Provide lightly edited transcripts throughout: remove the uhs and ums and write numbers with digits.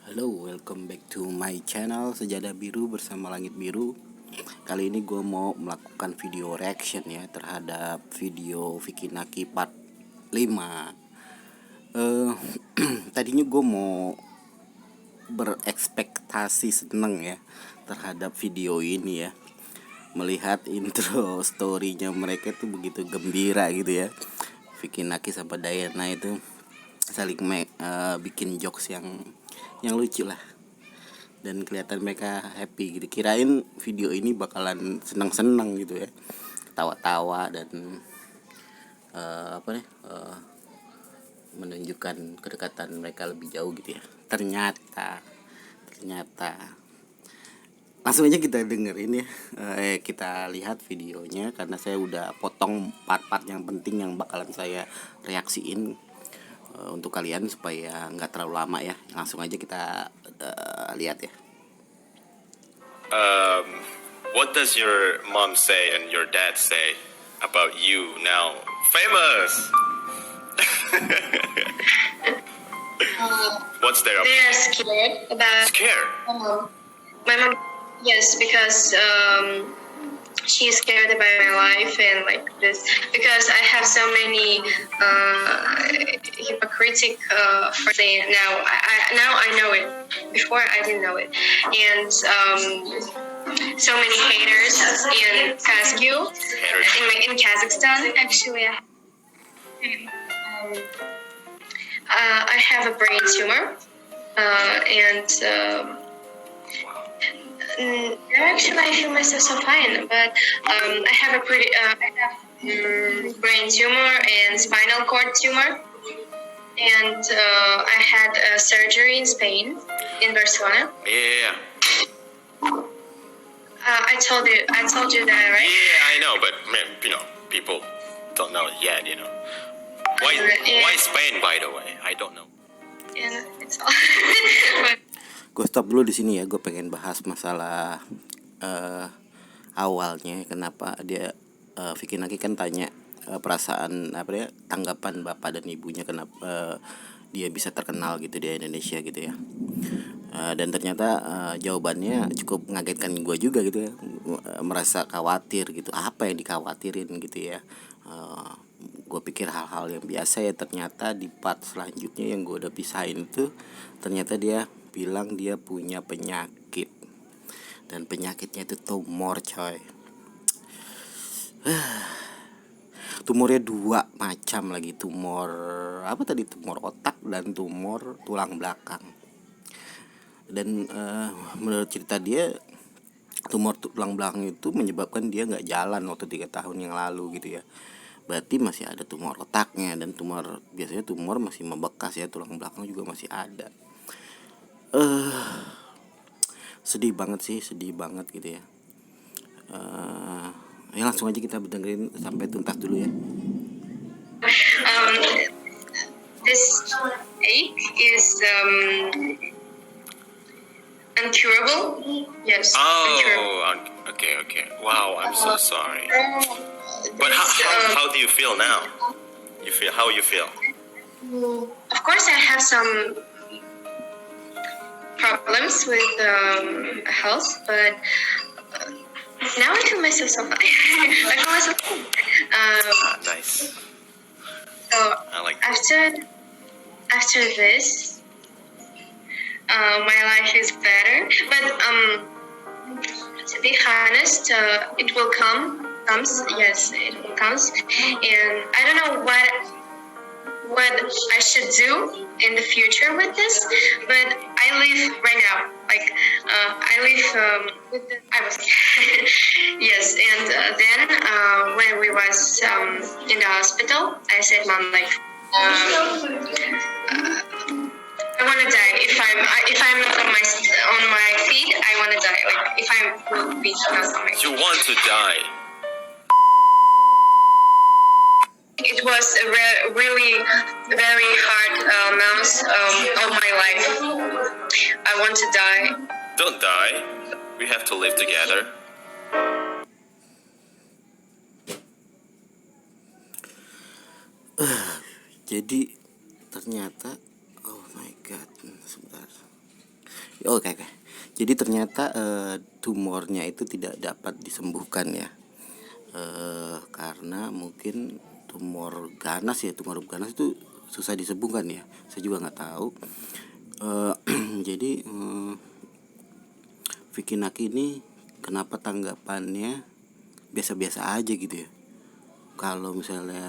Halo, welcome back to my channel Sejadah Biru bersama Langit Biru. Kali ini gue mau melakukan video reaction ya terhadap video Vicky Naki part 5. Tadinya gue mau berekspektasi seneng ya terhadap video ini ya, melihat intro storynya mereka tuh begitu gembira gitu ya. Vicky Naki sama Diana itu saling bikin jokes yang lucu lah, dan kelihatan mereka happy gitu. Kirain video ini bakalan senang-senang gitu ya, tawa-tawa dan menunjukkan kedekatan mereka lebih jauh gitu ya. Ternyata langsung aja kita dengerin ya. Kita lihat videonya karena saya udah potong part-part yang penting yang bakalan saya reaksiin untuk kalian supaya nggak terlalu lama ya. Langsung aja kita lihat ya. What does your mom say and your dad say about you now? Famous! What's their They are scared about Scared? my mom. Yes, because she's scared about my life and like this because I have so many hypocritic friends. Now I know it. Before I didn't know it, and so many haters in Kazakh, in Kazakhstan. Actually, I have a brain tumor, and actually I feel myself so fine. But I have a brain tumor and spinal cord tumor, and I had a surgery in Spain, in Barcelona. Yeah. I told you that, right? Yeah, I know, but people don't know it yet, Why Spain, by the way? I don't know. And it's all. Gue stop dulu di sini ya. Gue pengen bahas masalah awalnya kenapa dia Vicky Naki kan tanya perasaan tanggapan bapak dan ibunya kenapa dia bisa terkenal gitu di Indonesia gitu ya. Dan ternyata jawabannya cukup mengagetkan gue juga gitu ya. Merasa khawatir gitu, apa yang dikhawatirin gitu ya. Gue pikir hal-hal yang biasa ya, ternyata di part selanjutnya yang gue udah pisahin itu ternyata dia bilang dia punya penyakit, dan penyakitnya itu tumor coy. Tumornya 2 macam lagi, tumor tumor otak dan tumor tulang belakang. Dan menurut cerita dia, tumor tulang belakang itu menyebabkan dia nggak jalan waktu 3 tahun yang lalu gitu ya. Berarti masih ada tumor otaknya, dan biasanya tumor masih membekas ya, tulang belakang juga masih ada. Sedih banget gitu ya. Ya langsung aja kita dengerin sampai tuntas dulu ya. This ache is incurable. Yes. Incurable. Oh, okay. Wow, I'm so sorry. But how do you feel now? How you feel? Of course, I have some problems with health, but now I feel myself so fine. I feel myself fine. Nice. So I like that. after this, my life is better. But to be honest, it will comes. Yes, it will comes, and I don't know what I should do in the future with this, but I live right now. Like I live with I was yes, and then when we was in the hospital, I said, Mom, like I want to die. If I'm not on my feet, I want to die. Like if I will be not on my feet. You want to die? It was a really very hard months of my life. I want to die. Don't die. We have to live together. Jadi ternyata, oh my god, sebentar. Oke, oke. Jadi ternyata tumornya itu tidak dapat disembuhkan ya. Karena mungkin tumor ganas itu susah disembuhkan ya. Saya juga nggak tahu. Eh, jadi Vicky Naki ini kenapa tanggapannya biasa-biasa aja gitu ya. Kalau misalnya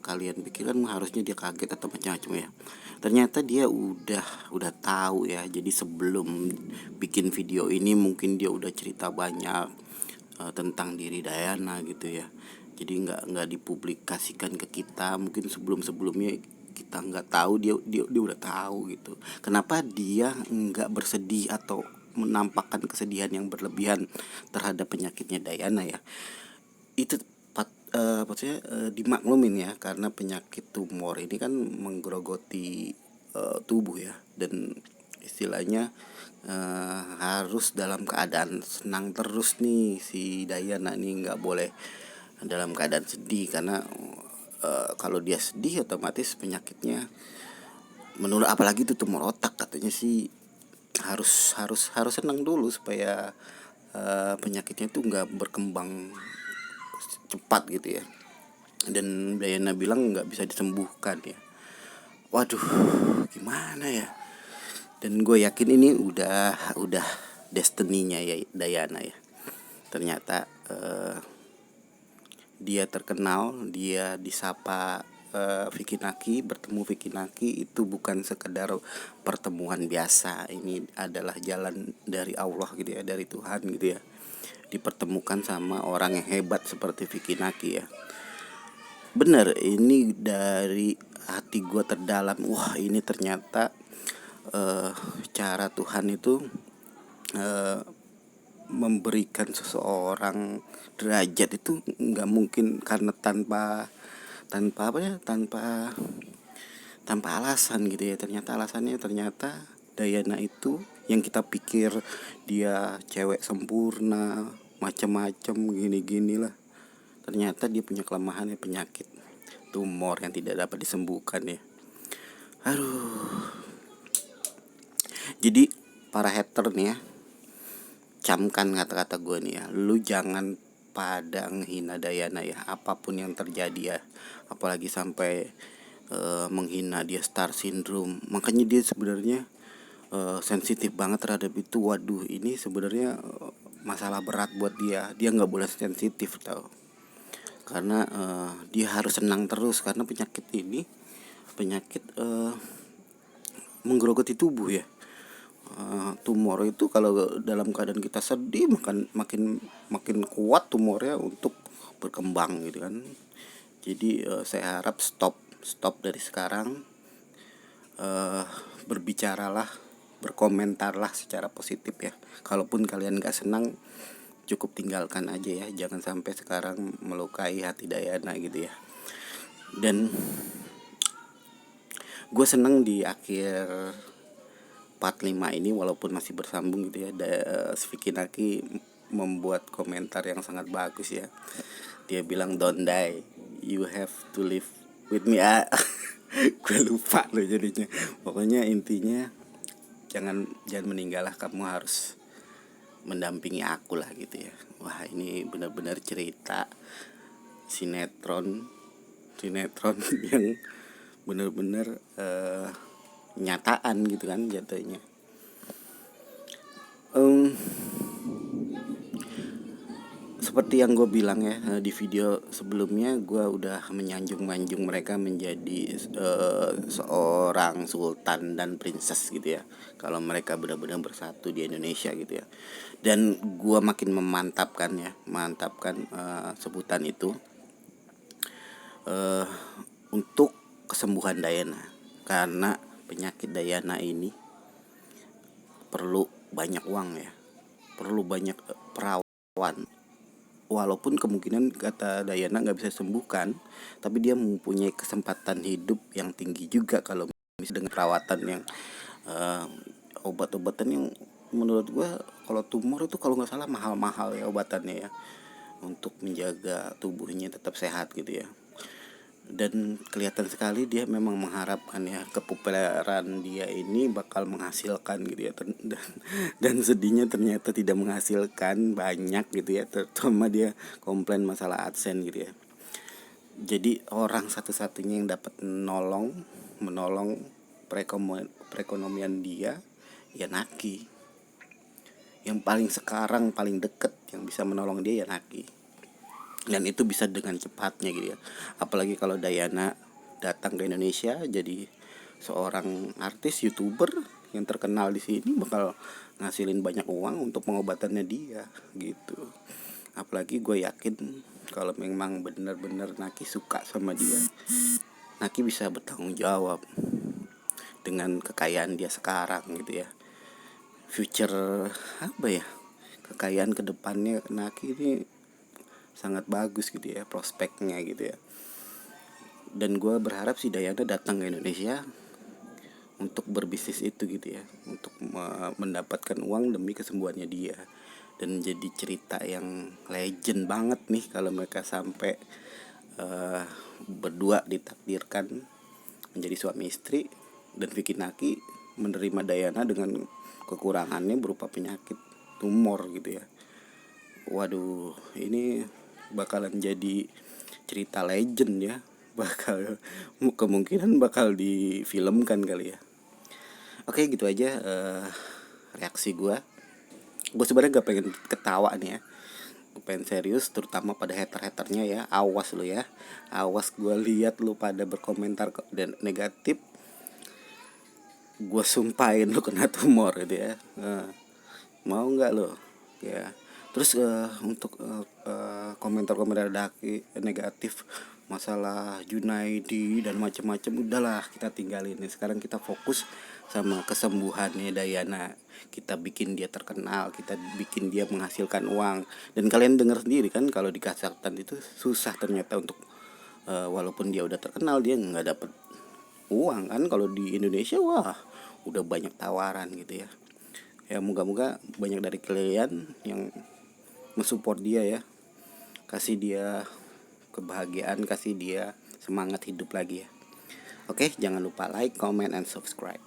kalian pikir kan harusnya dia kaget atau macam-macam ya. Ternyata dia udah tahu ya. Jadi sebelum bikin video ini mungkin dia udah cerita banyak tentang diri Dayana gitu ya. Jadi nggak dipublikasikan ke kita. Mungkin sebelumnya kita nggak tahu, dia udah tahu gitu. Kenapa dia nggak bersedih atau menampakkan kesedihan yang berlebihan terhadap penyakitnya Dayana ya. Itu maksudnya dimaklumin ya, karena penyakit tumor ini kan menggerogoti tubuh ya, dan istilahnya harus dalam keadaan senang terus nih si Dayana nih, nggak boleh dalam keadaan sedih, karena kalau dia sedih otomatis penyakitnya menular, apalagi itu tumor otak. Katanya sih harus senang dulu supaya penyakitnya itu nggak berkembang cepat gitu ya. Dan Dayana bilang nggak bisa disembuhkan ya. Waduh, gimana ya. Dan gue yakin ini udah destininya ya Dayana ya. Ternyata dia terkenal, dia disapa Vicky Naki, bertemu Vicky Naki itu bukan sekedar pertemuan biasa. Ini adalah jalan dari Allah gitu ya, dari Tuhan gitu ya. Dipertemukan sama orang yang hebat seperti Vicky Naki ya. Bener, ini dari hati gue terdalam. Wah, ini ternyata cara Tuhan itu memberikan seseorang derajat itu nggak mungkin karena tanpa apa ya, tanpa alasan gitu ya. Ternyata alasannya Dayana itu yang kita pikir dia cewek sempurna macam-macam gini-gini lah, ternyata dia punya kelemahan ya, penyakit tumor yang tidak dapat disembuhkan ya. Aduh. Jadi para hater nih ya, camkan kata-kata gue nih ya. Lu jangan pada menghina Dayana ya, apapun yang terjadi ya. Apalagi sampai menghina dia star syndrome. Makanya dia sebenarnya sensitif banget terhadap itu. Waduh, ini sebenarnya masalah berat buat dia. Dia nggak boleh sensitif tau. Karena dia harus senang terus, karena penyakit ini menggerogoti tubuh ya. Tumor itu kalau dalam keadaan kita sedih makin kuat tumornya untuk berkembang gitu kan. Jadi saya harap stop dari sekarang, berbicaralah, berkomentarlah secara positif ya. Kalaupun kalian gak senang, cukup tinggalkan aja ya. Jangan sampai sekarang melukai hati Dayana gitu ya. Dan gue seneng di akhir part 5 ini, walaupun masih bersambung gitu ya, Vicky Naki membuat komentar yang sangat bagus ya. Dia bilang, don't die, you have to live with me. Gue lupa loh jadinya. Pokoknya intinya jangan meninggal lah, kamu harus mendampingi aku lah gitu ya. Wah, ini benar-benar cerita sinetron yang benar-benar nyataan gitu kan jatuhnya. Seperti yang gue bilang ya di video sebelumnya, gue udah menyanjung-manjung mereka menjadi seorang sultan dan princess gitu ya, kalau mereka benar-benar bersatu di Indonesia gitu ya. Dan gue makin mantapkan sebutan itu untuk kesembuhan Dayana, karena penyakit Dayana ini perlu banyak uang ya, perlu banyak perawat. Walaupun kemungkinan kata Dayana nggak bisa sembuhkan, tapi dia mempunyai kesempatan hidup yang tinggi juga kalau misalnya dengan perawatan yang obat-obatan yang menurut gue kalau tumor itu kalau nggak salah mahal-mahal ya obatannya ya, untuk menjaga tubuhnya tetap sehat gitu ya. Dan kelihatan sekali dia memang mengharapkan ya kepopuleran dia ini bakal menghasilkan gitu ya, dan sedihnya ternyata tidak menghasilkan banyak gitu ya, terutama dia komplain masalah AdSense gitu ya. Jadi orang satu-satunya yang dapat menolong perekonomian dia ya Naki. Yang paling sekarang paling deket yang bisa menolong dia ya Naki, dan itu bisa dengan cepatnya gitu ya. Apalagi kalau Dayana datang ke Indonesia jadi seorang artis YouTuber yang terkenal di sini, bakal ngasilin banyak uang untuk pengobatannya dia gitu. Apalagi gue yakin kalau memang benar-benar Naki suka sama dia, Naki bisa bertanggung jawab dengan kekayaan dia sekarang gitu ya. Future apa ya, kekayaan kedepannya Naki ini sangat bagus gitu ya, prospeknya gitu ya. Dan gue berharap si Dayana datang ke Indonesia untuk berbisnis itu gitu ya, untuk mendapatkan uang demi kesembuhannya dia. Dan jadi cerita yang legend banget nih kalau mereka sampai berdua ditakdirkan menjadi suami istri, dan Vicky Naki menerima Dayana dengan kekurangannya berupa penyakit tumor gitu ya. Waduh, ini bakalan jadi cerita legend ya, kemungkinan bakal difilmkan kali ya. Oke, gitu aja reaksi gue sebenarnya gak pengen ketawa nih ya, gue pengen serius, terutama pada hater-haternya ya. Awas lo ya, awas gue lihat lo pada berkomentar dan negatif, gue sumpahin lo kena tumor gitu ya. Mau nggak lo ya. Terus untuk komentar-komentar negatif masalah Junaidi dan macam-macam, udahlah kita tinggalin. Sekarang kita fokus sama kesembuhannya Dayana. Kita bikin dia terkenal, kita bikin dia menghasilkan uang. Dan kalian dengar sendiri kan kalau di Kazakhstan itu susah ternyata untuk walaupun dia udah terkenal, dia nggak dapet uang kan. Kalau di Indonesia wah udah banyak tawaran gitu ya. Ya moga-moga banyak dari kalian yang mensupport dia ya, kasih dia kebahagiaan, kasih dia semangat hidup lagi ya. Oke, jangan lupa like, comment, and subscribe.